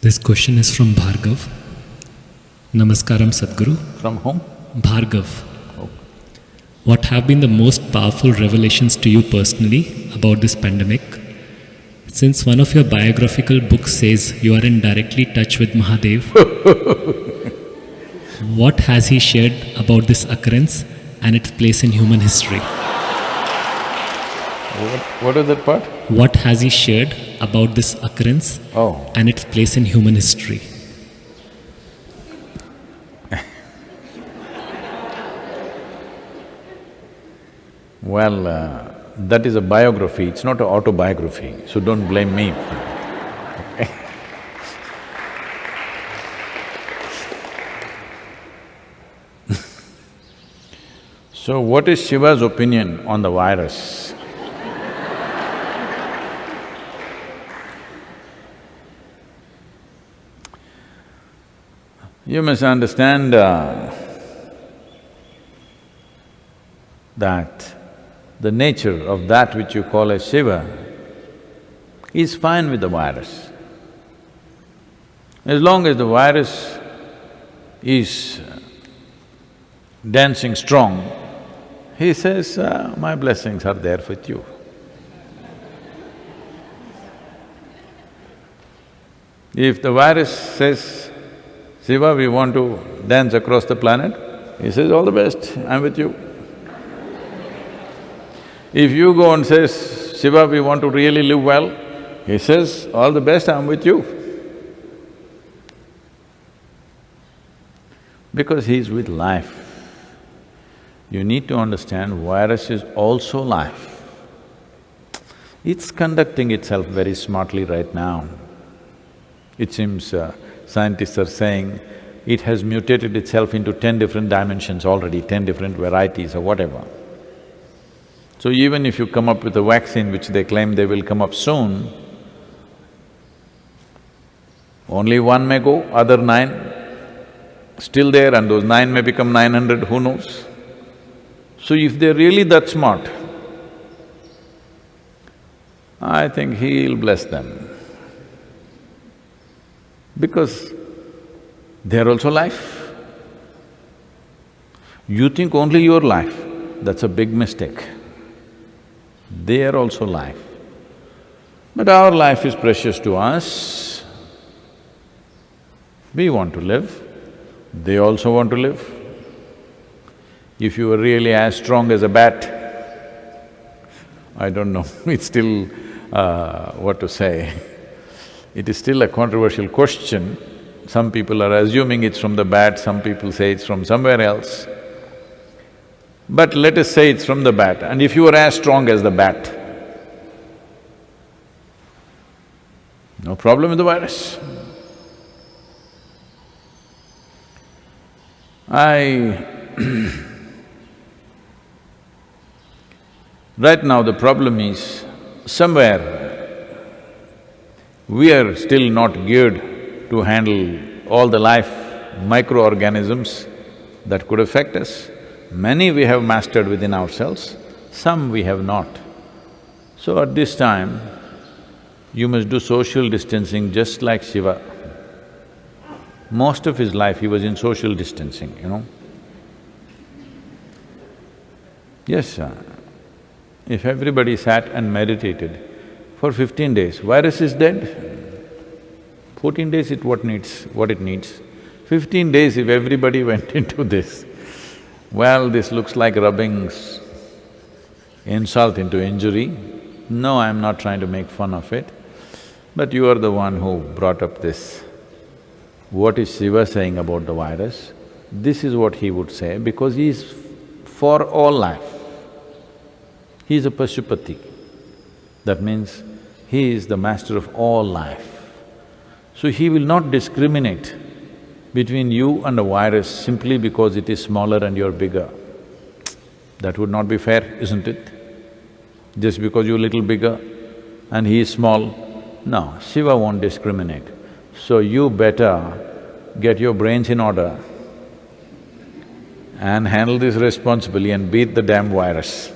This question is from Bhargav. Namaskaram Sadhguru. From whom? Bhargav. Oh. What have been the most powerful revelations to you personally about this pandemic? Since one of your biographical books says you are in directly touch with Mahadev, what has he shared about this occurrence and its place in human history? What is that part? What has he shared about this occurrence and its place in human history? Well, that is a biography, it's not an autobiography, so don't blame me. So what is Shiva's opinion on the virus? You must understand that the nature of that which you call as Shiva is fine with the virus. As long as the virus is dancing strong, he says, my blessings are there with you. If the virus says, Shiva, we want to dance across the planet, he says, all the best, I'm with you. If you go and says, Shiva, we want to really live well, he says, all the best, I'm with you. Because he's with life. You need to understand virus is also life. It's conducting itself very smartly right now. It seems scientists are saying it has mutated itself into 10 different dimensions already, 10 different varieties or whatever. So even if you come up with a vaccine which they claim they will come up soon, only one may go, other 9 still there, and those 9 may become 900, who knows? So if they're really that smart, I think he'll bless them. Because they're also life. You think only your life, that's a big mistake. They are also life. But our life is precious to us. We want to live, they also want to live. If you were really as strong as a bat, I don't know, it's still what to say. It is still a controversial question. Some people are assuming it's from the bat, some people say it's from somewhere else. But let us say it's from the bat, and if you were as strong as the bat, no problem with the virus. Right now the problem is, somewhere we are still not geared to handle all the life microorganisms that could affect us. Many we have mastered within ourselves, some we have not. So at this time, you must do social distancing just like Shiva. Most of his life he was in social distancing, you know. Yes, if everybody sat and meditated for 15 days, virus is dead. 14 days what it needs. 15 days if everybody went into this, well, this looks like rubbing insult into injury. No, I'm not trying to make fun of it, but you are the one who brought up this. What is Shiva saying about the virus? This is what he would say, because he is for all life. He is a Pashupati. That means he is the master of all life. So he will not discriminate between you and a virus simply because it is smaller and you're bigger. That would not be fair, isn't it? Just because you're little bigger and he is small, no, Shiva won't discriminate. So you better get your brains in order and handle this responsibly and beat the damn virus.